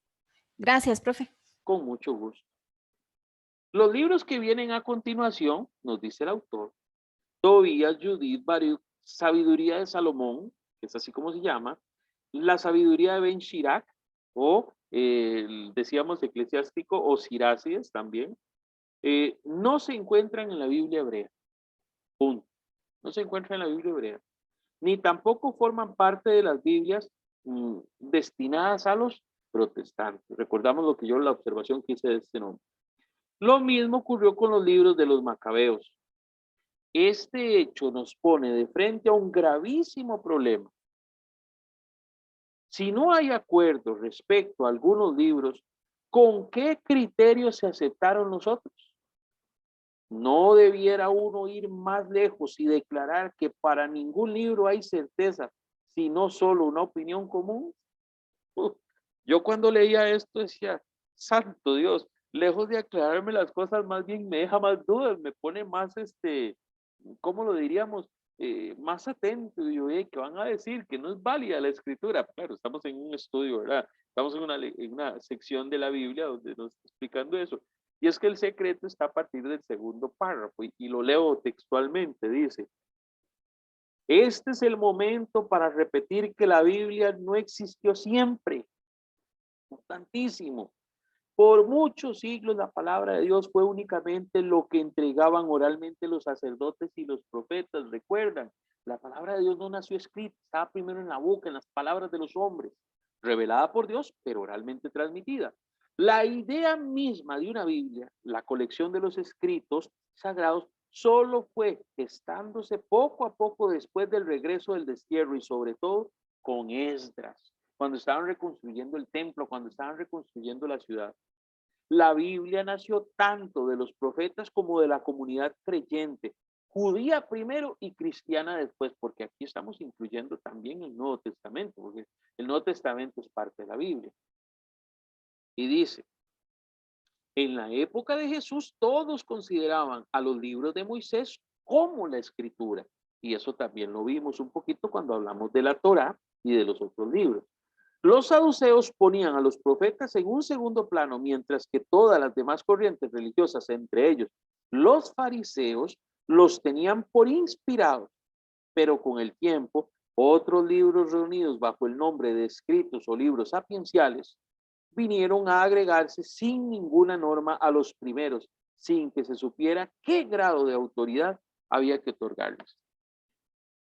Gracias, profe. con mucho gusto. Los libros que vienen a continuación, nos dice el autor, Tobías, Judith, Baruch, Sabiduría de Salomón, que es así como se llama, la sabiduría de Ben Shirak, o decíamos eclesiástico, o Sirácides también, no se encuentran en la Biblia hebrea. Punto. No se encuentran en la Biblia hebrea. Ni tampoco forman parte de las Biblias destinadas a los protestantes. Recordamos lo que yo, la observación que hice de este nombre. Lo mismo ocurrió con los libros de los macabeos. Este hecho nos pone de frente a un gravísimo problema. Si no hay acuerdo respecto a algunos libros, ¿con qué criterios se aceptaron los otros? ¿No debiera uno ir más lejos y declarar que para ningún libro hay certeza, sino solo una opinión común? Yo cuando leía esto decía, santo Dios, lejos de aclararme las cosas, más bien me deja más dudas, me pone más, ¿cómo lo diríamos? Más atento. Y yo, ¿qué van a decir? Que no es válida la escritura. Claro, estamos en un estudio, ¿verdad? Estamos en una sección de la Biblia donde nos está explicando eso. Y es que el secreto está a partir del segundo párrafo y lo leo textualmente, dice, este es el momento para repetir que la Biblia no existió siempre, importantísimo. Por muchos siglos la palabra de Dios fue únicamente lo que entregaban oralmente los sacerdotes y los profetas. Recuerdan, la palabra de Dios no nació escrita, estaba primero en la boca, en las palabras de los hombres, revelada por Dios, pero oralmente transmitida. La idea misma de una Biblia, la colección de los escritos sagrados, solo fue gestándose poco a poco después del regreso del destierro y sobre todo con Esdras, cuando estaban reconstruyendo el templo, cuando estaban reconstruyendo la ciudad. La Biblia nació tanto de los profetas como de la comunidad creyente, judía primero y cristiana después, porque aquí estamos incluyendo también el Nuevo Testamento, porque el Nuevo Testamento es parte de la Biblia. Y dice, en la época de Jesús todos consideraban a los libros de Moisés como la escritura, y eso también lo vimos un poquito cuando hablamos de la Torá y de los otros libros. Los saduceos ponían a los profetas en un segundo plano, mientras que todas las demás corrientes religiosas, entre ellos los fariseos, los tenían por inspirados, pero con el tiempo, otros libros reunidos bajo el nombre de escritos o libros sapienciales vinieron a agregarse sin ninguna norma a los primeros, sin que se supiera qué grado de autoridad había que otorgarles.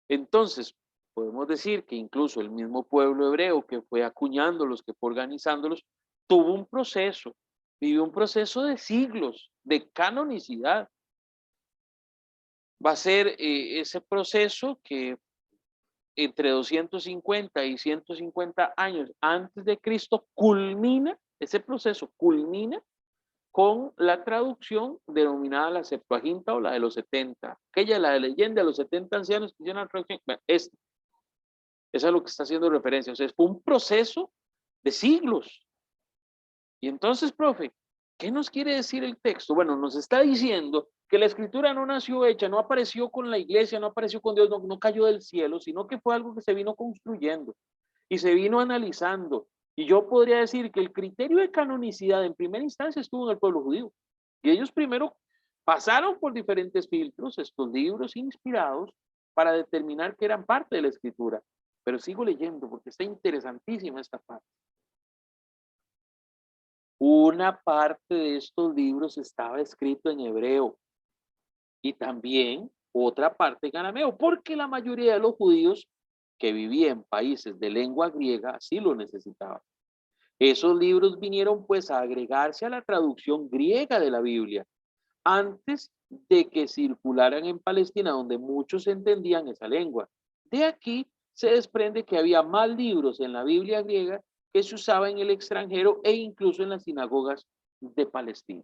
Entonces, podemos decir que incluso el mismo pueblo hebreo que fue acuñándolos, que fue organizándolos, tuvo un proceso, vivió un proceso de siglos, de canonicidad. Va a ser ese proceso que entre 250 y 150 años antes de Cristo culmina, ese proceso culmina con la traducción denominada la Septuaginta o la de los 70. Aquella, la de leyenda de los 70 ancianos que hicieron la traducción. Eso es a lo que está haciendo referencia. O sea, fue un proceso de siglos. Y entonces, profe, ¿qué nos quiere decir el texto? Bueno, nos está diciendo que la escritura no nació hecha, no apareció con la iglesia, no apareció con Dios, no cayó del cielo, sino que fue algo que se vino construyendo y se vino analizando. Y yo podría decir que el criterio de canonicidad en primera instancia estuvo en el pueblo judío. Y ellos primero pasaron por diferentes filtros, estos libros inspirados, para determinar que eran parte de la escritura. Pero sigo leyendo porque está interesantísima esta parte. Una parte de estos libros estaba escrito en hebreo y también otra parte en arameo, porque la mayoría de los judíos que vivían en países de lengua griega así lo necesitaban. Esos libros vinieron pues a agregarse a la traducción griega de la Biblia, antes de que circularan en Palestina, donde muchos entendían esa lengua. De aquí se desprende que había más libros en la Biblia griega que se usaba en el extranjero e incluso en las sinagogas de Palestina.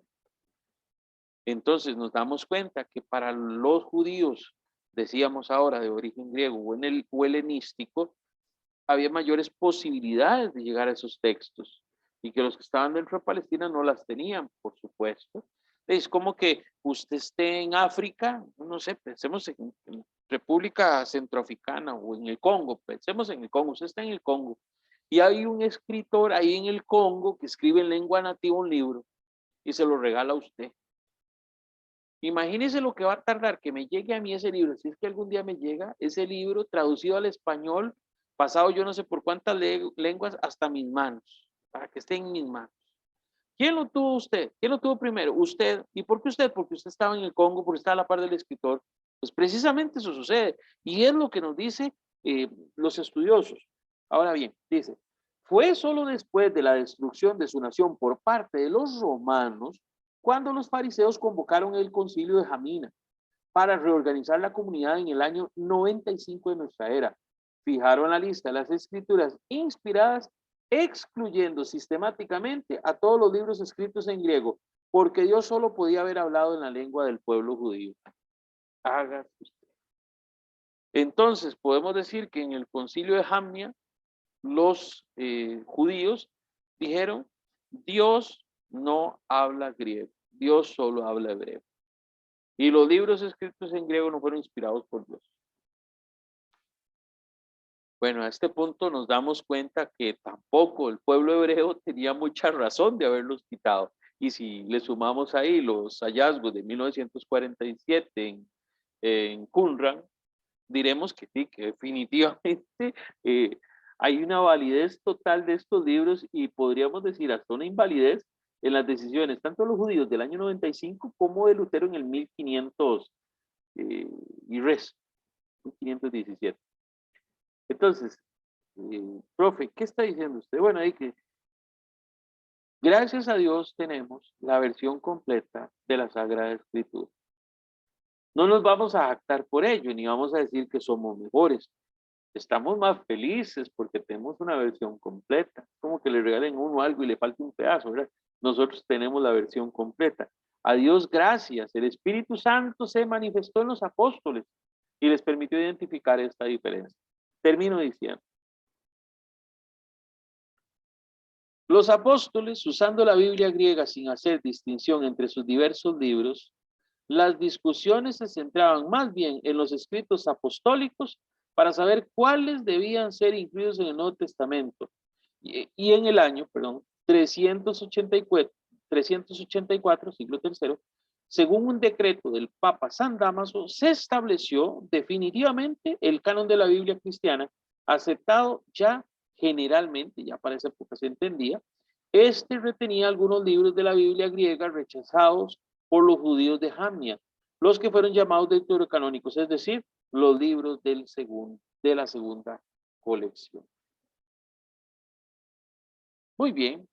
Entonces nos damos cuenta que para los judíos, decíamos ahora, de origen griego o helenístico, había mayores posibilidades de llegar a esos textos y que los que estaban dentro de Palestina no las tenían, por supuesto. Es como que usted esté en África, no sé, pensemos en República Centroafricana o en el Congo, pensemos en el Congo, usted está en el Congo y hay un escritor ahí en el Congo que escribe en lengua nativa un libro y se lo regala a usted. Imagínese lo que va a tardar que me llegue a mí ese libro, si es que algún día me llega ese libro traducido al español, pasado yo no sé por cuántas lenguas, hasta mis manos, para que esté en mis manos. ¿Quién lo tuvo usted? ¿Quién lo tuvo primero? Usted. ¿Y por qué usted? Porque usted estaba en el Congo, porque estaba a la par del escritor. Pues precisamente eso sucede. Y es lo que nos dicen los estudiosos. Ahora bien, dice, fue solo después de la destrucción de su nación por parte de los romanos cuando los fariseos convocaron el concilio de Jamina para reorganizar la comunidad en el año 95 de nuestra era. Fijaron la lista de las escrituras inspiradas, excluyendo sistemáticamente a todos los libros escritos en griego, porque Dios solo podía haber hablado en la lengua del pueblo judío. Hágase usted. Entonces, podemos decir que en el concilio de Jamnia, los judíos dijeron, Dios no habla griego, Dios solo habla hebreo. Y los libros escritos en griego no fueron inspirados por Dios. Bueno, a este punto nos damos cuenta que tampoco el pueblo hebreo tenía mucha razón de haberlos quitado. Y si le sumamos ahí los hallazgos de 1947 en Qumran, diremos que sí, que definitivamente hay una validez total de estos libros y podríamos decir hasta una invalidez en las decisiones, tanto de los judíos del año 95 como de Lutero en el 1500 y 1517. Entonces, profe, ¿qué está diciendo usted? Bueno, ahí que gracias a Dios tenemos la versión completa de la Sagrada Escritura. No nos vamos a jactar por ello, ni vamos a decir que somos mejores. Estamos más felices porque tenemos una versión completa. Como que le regalen uno algo y le falta un pedazo, ¿verdad? Nosotros tenemos la versión completa. A Dios gracias. El Espíritu Santo se manifestó en los apóstoles y les permitió identificar esta diferencia. Termino diciendo. Los apóstoles, usando la Biblia griega sin hacer distinción entre sus diversos libros, las discusiones se centraban más bien en los escritos apostólicos para saber cuáles debían ser incluidos en el Nuevo Testamento. Y en el año, 384, siglo III, según un decreto del Papa San Dámaso, se estableció definitivamente el canon de la Biblia cristiana, aceptado ya generalmente, ya para esa época se entendía. Este retenía algunos libros de la Biblia griega rechazados por los judíos de Jamnia, los que fueron llamados deuterocanónicos, es decir, los libros de la segunda colección. Muy bien,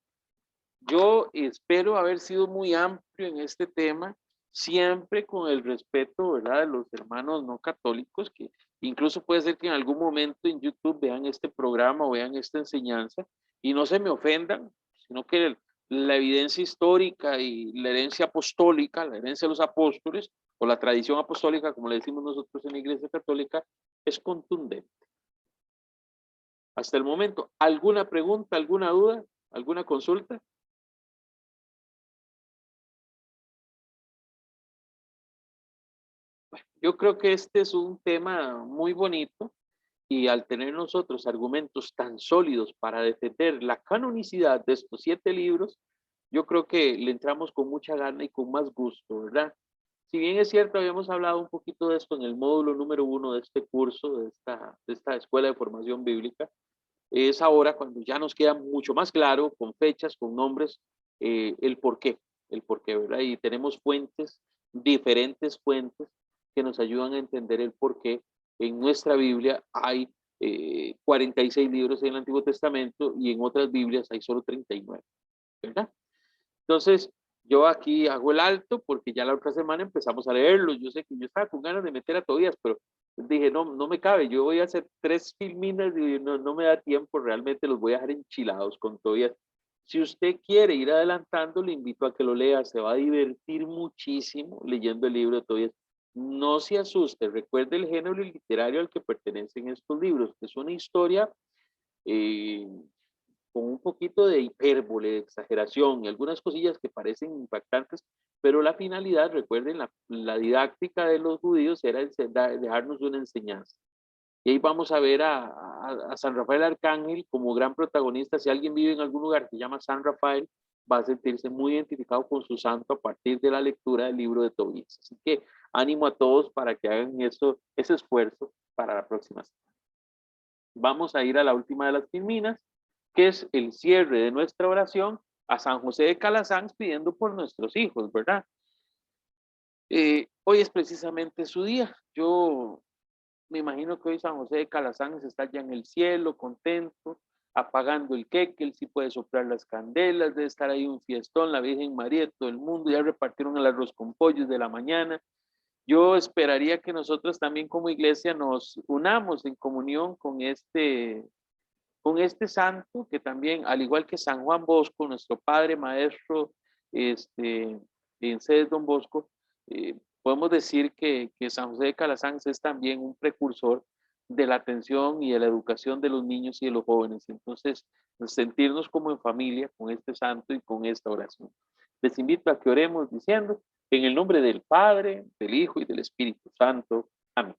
yo espero haber sido muy amplio en este tema, siempre con el respeto, ¿verdad?, de los hermanos no católicos, que incluso puede ser que en algún momento en YouTube vean este programa o vean esta enseñanza y no se me ofendan, sino que la evidencia histórica y la herencia apostólica, la herencia de los apóstoles, o la tradición apostólica, como le decimos nosotros en la Iglesia Católica, es contundente. Hasta el momento, ¿alguna pregunta, alguna duda, alguna consulta? Yo creo que este es un tema muy bonito y al tener nosotros argumentos tan sólidos para defender la canonicidad de estos 7 libros, yo creo que le entramos con mucha gana y con más gusto, ¿verdad? Si bien es cierto, habíamos hablado un poquito de esto en el módulo número 1 de este curso, de esta escuela de formación bíblica, es ahora cuando ya nos queda mucho más claro, con fechas, con nombres, el por qué, ¿verdad? Y tenemos fuentes, diferentes fuentes, que nos ayudan a entender el por qué en nuestra Biblia hay 46 libros en el Antiguo Testamento y en otras Biblias hay solo 39, ¿verdad? Entonces, yo aquí hago el alto porque ya la otra semana empezamos a leerlos. Yo sé que yo estaba con ganas de meter a Tobías, pero dije, no, no me cabe. Yo voy a hacer 3 filminas y no me da tiempo. Realmente los voy a dejar enchilados con Tobías. Si usted quiere ir adelantando, le invito a que lo lea. Se va a divertir muchísimo leyendo el libro de Tobías. No se asuste. Recuerde el género literario al que pertenecen estos libros. Es una historia con un poquito de hipérbole, de exageración y algunas cosillas que parecen impactantes, pero la finalidad, recuerden, la didáctica de los judíos era dejarnos una enseñanza. Y ahí vamos a ver a San Rafael Arcángel como gran protagonista. Si alguien vive en algún lugar que se llama San Rafael, va a sentirse muy identificado con su santo a partir de la lectura del libro de Tobías. Así que ánimo a todos para que hagan ese esfuerzo para la próxima semana. Vamos a ir a la última de las filminas, que es el cierre de nuestra oración a San José de Calasanz pidiendo por nuestros hijos, ¿verdad? Hoy es precisamente su día. Yo me imagino que hoy San José de Calasanz está ya en el cielo, contento, apagando el queque, él sí puede soplar las candelas, debe estar ahí un fiestón, la Virgen María, todo el mundo, ya repartieron el arroz con pollos de la mañana. Yo esperaría que nosotros también como iglesia nos unamos en comunión con este santo que también, al igual que San Juan Bosco, nuestro padre maestro en sede Don Bosco, podemos decir que San José de Calasanz es también un precursor de la atención y de la educación de los niños y de los jóvenes. Entonces, sentirnos como en familia con este santo y con esta oración. Les invito a que oremos diciendo, en el nombre del Padre, del Hijo y del Espíritu Santo. Amén.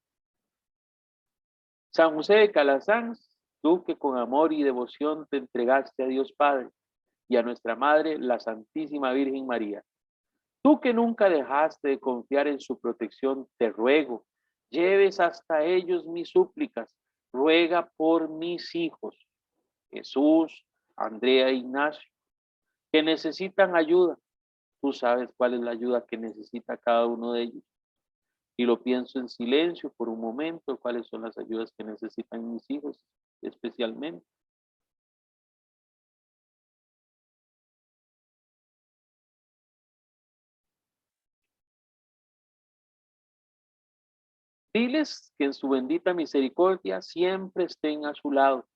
San José de Calasanz, tú que con amor y devoción te entregaste a Dios Padre y a nuestra Madre, la Santísima Virgen María. Tú que nunca dejaste de confiar en su protección, te ruego, lleves hasta ellos mis súplicas. Ruega por mis hijos, Jesús, Andrea e Ignacio, que necesitan ayuda. Tú sabes cuál es la ayuda que necesita cada uno de ellos. Y lo pienso en silencio por un momento, cuáles son las ayudas que necesitan mis hijos especialmente. Diles que en su bendita misericordia siempre estén a su lado.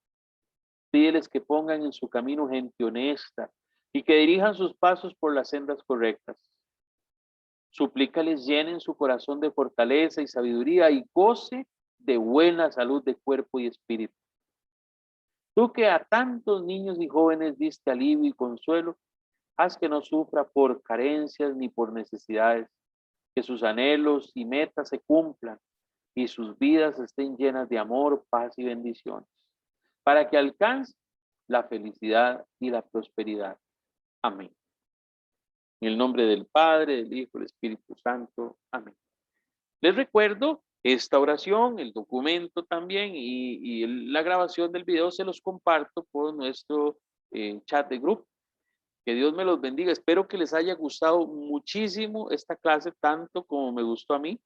Pídeles que pongan en su camino gente honesta y que dirijan sus pasos por las sendas correctas. Suplícales llenen su corazón de fortaleza y sabiduría y goce de buena salud de cuerpo y espíritu. Tú que a tantos niños y jóvenes diste alivio y consuelo, haz que no sufra por carencias ni por necesidades, que sus anhelos y metas se cumplan y sus vidas estén llenas de amor, paz y bendiciones, para que alcance la felicidad y la prosperidad. Amén. En el nombre del Padre, del Hijo, del Espíritu Santo. Amén. Les recuerdo esta oración, el documento también y la grabación del video se los comparto por nuestro chat de grupo. Que Dios me los bendiga. Espero que les haya gustado muchísimo esta clase, tanto como me gustó a mí.